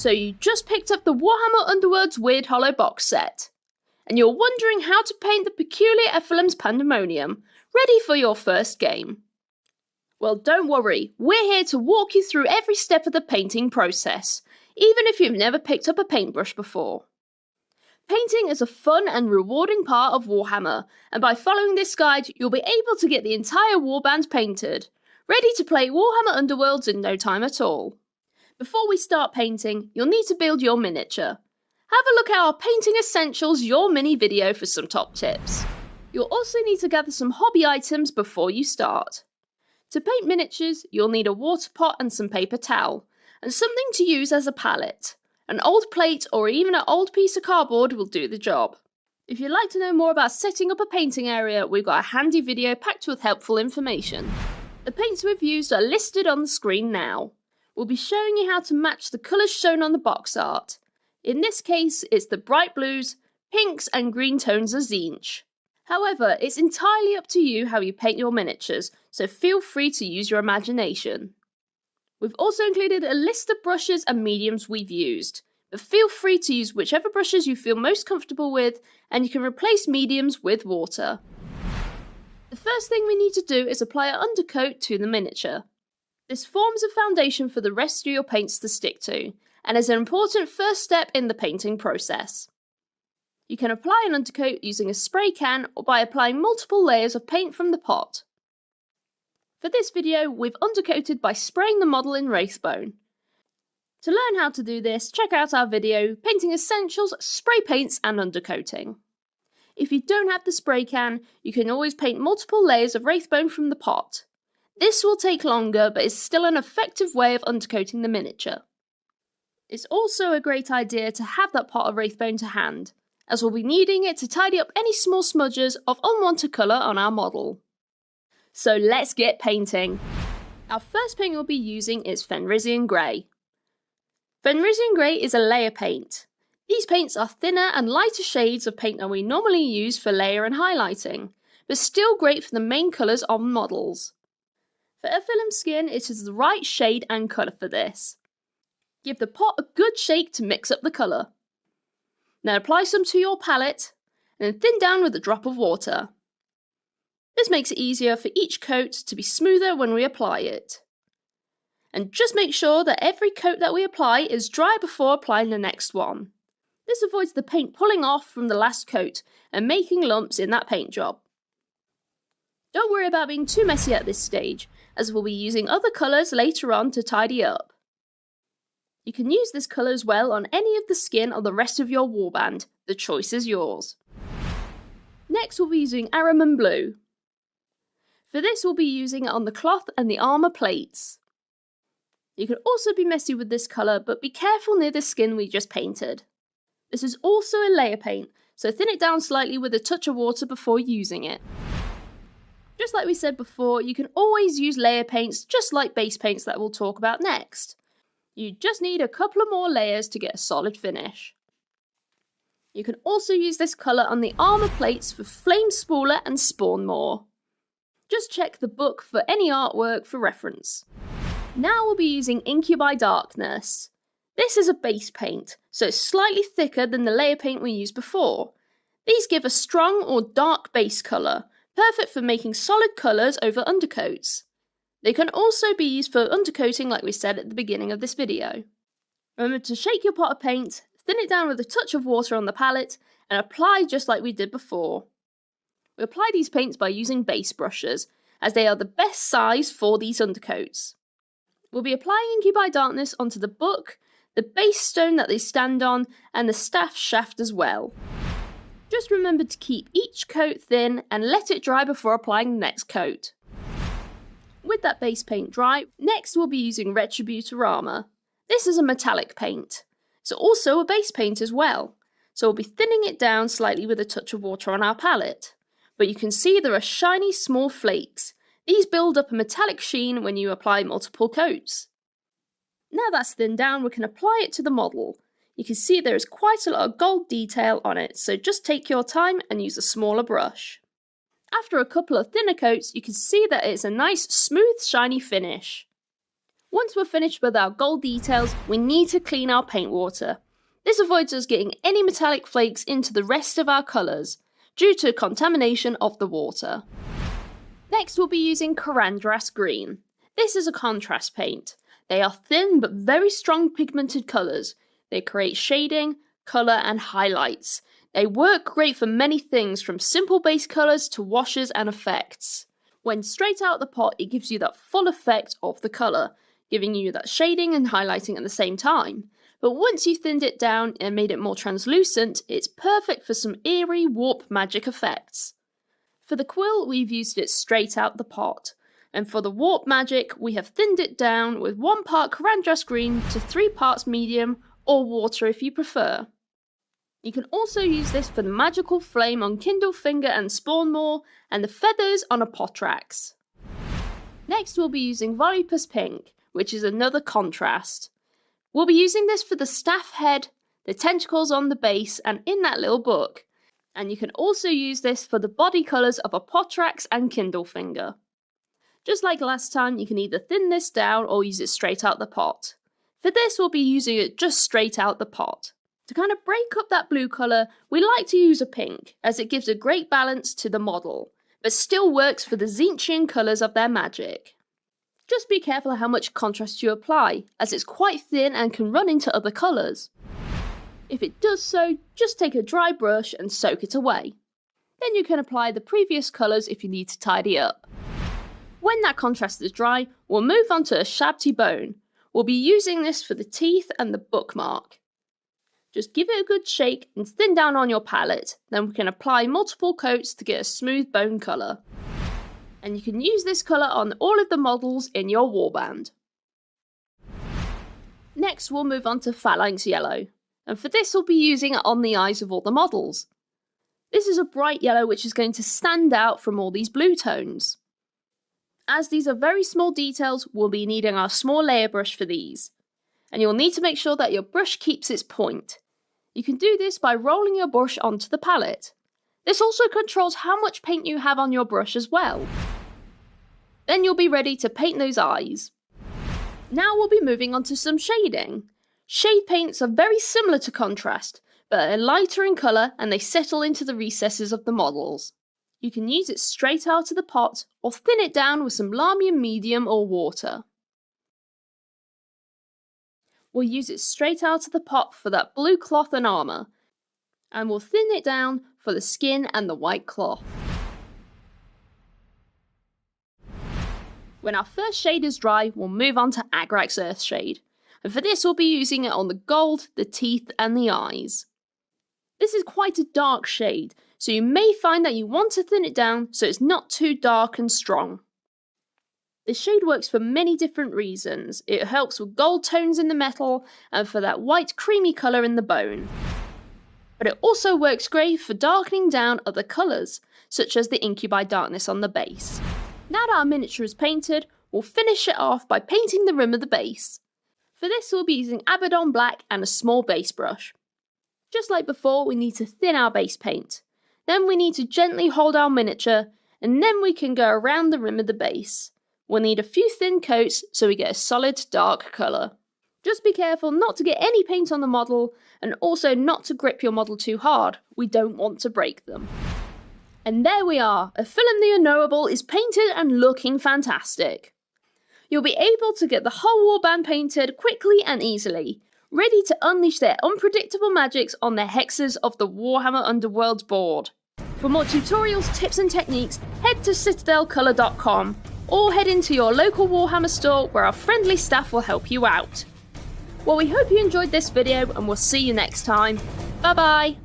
So you just picked up the Warhammer Underworld's Weird Hollow box set, and you're wondering how to paint the peculiar Ephelim's Pandemonium, ready for your first game. Well, don't worry, we're here to walk you through every step of the painting process, even if you've never picked up a paintbrush before. Painting is a fun and rewarding part of Warhammer, and by following this guide, you'll be able to get the entire warband painted, ready to play Warhammer Underworlds in no time at all. Before we start painting, you'll need to build your miniature. Have a look at our Painting Essentials Your Mini video for some top tips. You'll also need to gather some hobby items before you start. To paint miniatures, you'll need a water pot and some paper towel, and something to use as a palette. An old plate or even an old piece of cardboard will do the job. If you'd like to know more about setting up a painting area, we've got a handy video packed with helpful information. The paints we've used are listed on the screen now. We'll be showing you how to match the colours shown on the box art. In this case, it's the bright blues, pinks and green tones of Tzeentch. However, it's entirely up to you how you paint your miniatures, so feel free to use your imagination. We've also included a list of brushes and mediums we've used, but feel free to use whichever brushes you feel most comfortable with, and you can replace mediums with water. The first thing we need to do is apply an undercoat to the miniature. This forms a foundation for the rest of your paints to stick to, and is an important first step in the painting process. You can apply an undercoat using a spray can or by applying multiple layers of paint from the pot. For this video, we've undercoated by spraying the model in Wraithbone. To learn how to do this, check out our video, Painting Essentials, Spray Paints and Undercoating. If you don't have the spray can, you can always paint multiple layers of Wraithbone from the pot. This will take longer, but is still an effective way of undercoating the miniature. It's also a great idea to have that pot of Wraithbone to hand, as we'll be needing it to tidy up any small smudges of unwanted colour on our model. So let's get painting. Our first paint we'll be using is Fenrisian Grey. Fenrisian Grey is a layer paint. These paints are thinner and lighter shades of paint than we normally use for layer and highlighting, but still great for the main colours on models. For Ephelim skin, it is the right shade and colour for this. Give the pot a good shake to mix up the colour. Now apply some to your palette, and then thin down with a drop of water. This makes it easier for each coat to be smoother when we apply it. And just make sure that every coat that we apply is dry before applying the next one. This avoids the paint pulling off from the last coat and making lumps in that paint job. Don't worry about being too messy at this stage, as we'll be using other colours later on to tidy up. You can use this colour as well on any of the skin or the rest of your warband. The choice is yours. Next we'll be using Ahriman Blue. For this we'll be using it on the cloth and the armour plates. You can also be messy with this colour, but be careful near the skin we just painted. This is also a layer paint, so thin it down slightly with a touch of water before using it. Just like we said before, you can always use layer paints just like base paints that we'll talk about next. You just need a couple of more layers to get a solid finish. You can also use this colour on the armour plates for Flame Spooler and Spawnmore. Just check the book for any artwork for reference. Now we'll be using Incubi Darkness. This is a base paint, so it's slightly thicker than the layer paint we used before. These give a strong or dark base colour, perfect for making solid colours over undercoats. They can also be used for undercoating like we said at the beginning of this video. Remember to shake your pot of paint, thin it down with a touch of water on the palette, and apply just like we did before. We apply these paints by using base brushes, as they are the best size for these undercoats. We'll be applying Incubi Darkness onto the book, the base stone that they stand on, and the staff shaft as well. Just remember to keep each coat thin and let it dry before applying the next coat. With that base paint dry, next we'll be using Retributor Armour. This is a metallic paint. It's also a base paint as well, so we'll be thinning it down slightly with a touch of water on our palette. But you can see there are shiny small flakes. These build up a metallic sheen when you apply multiple coats. Now that's thinned down, we can apply it to the model. You can see there is quite a lot of gold detail on it, so just take your time and use a smaller brush. After a couple of thinner coats, you can see that it's a nice, smooth, shiny finish. Once we're finished with our gold details, we need to clean our paint water. This avoids us getting any metallic flakes into the rest of our colours, due to contamination of the water. Next we'll be using Corandras Green. This is a contrast paint. They are thin but very strong pigmented colours. They create shading, colour and highlights. They work great for many things from simple base colours to washes and effects. When straight out the pot, it gives you that full effect of the colour, giving you that shading and highlighting at the same time. But once you've thinned it down and made it more translucent, it's perfect for some eerie warp magic effects. For the quill, we've used it straight out the pot. And for the warp magic, we have thinned it down with 1 part Corandras Green to 3 parts medium, or water if you prefer. You can also use this for the magical flame on Kindle Finger and Spawnmore, and the feathers on a Potrax. Next we'll be using Volupus Pink, which is another contrast. We'll be using this for the staff head, the tentacles on the base, and in that little book. And you can also use this for the body colours of a Potrax and Kindle Finger. Just like last time, you can either thin this down or use it straight out the pot. For this, we'll be using it just straight out the pot. To kind of break up that blue colour, we like to use a pink, as it gives a great balance to the model, but still works for the Tzeentchian colours of their magic. Just be careful how much contrast you apply, as it's quite thin and can run into other colours. If it does so, just take a dry brush and soak it away. Then you can apply the previous colours if you need to tidy up. When that contrast is dry, we'll move on to a Shabti bone. We'll be using this for the teeth and the bookmark. Just give it a good shake and thin down on your palette, then we can apply multiple coats to get a smooth bone colour. And you can use this colour on all of the models in your warband. Next we'll move on to Phalanx Yellow, and for this we'll be using it on the eyes of all the models. This is a bright yellow which is going to stand out from all these blue tones. As these are very small details, we'll be needing our small layer brush for these. And you'll need to make sure that your brush keeps its point. You can do this by rolling your brush onto the palette. This also controls how much paint you have on your brush as well. Then you'll be ready to paint those eyes. Now we'll be moving on to some shading. Shade paints are very similar to contrast, but are lighter in colour and they settle into the recesses of the models. You can use it straight out of the pot or thin it down with some Lahmian medium or water. We'll use it straight out of the pot for that blue cloth and armour, and we'll thin it down for the skin and the white cloth. When our first shade is dry, we'll move on to Agrax Earthshade, and for this we'll be using it on the gold, the teeth and the eyes. This is quite a dark shade, so you may find that you want to thin it down so it's not too dark and strong. This shade works for many different reasons. It helps with gold tones in the metal and for that white creamy colour in the bone. But it also works great for darkening down other colours, such as the Incubi darkness on the base. Now that our miniature is painted, we'll finish it off by painting the rim of the base. For this we'll be using Abaddon Black and a small base brush. Just like before, we need to thin our base paint. Then we need to gently hold our miniature, and then we can go around the rim of the base. We'll need a few thin coats so we get a solid dark colour. Just be careful not to get any paint on the model, and also not to grip your model too hard. We don't want to break them. And there we are, Aphilim the Unknowable is painted and looking fantastic. You'll be able to get the whole warband painted quickly and easily, ready to unleash their unpredictable magics on the hexes of the Warhammer Underworld board. For more tutorials, tips and techniques, head to citadelcolour.com or head into your local Warhammer store where our friendly staff will help you out. Well, we hope you enjoyed this video and we'll see you next time. Bye bye!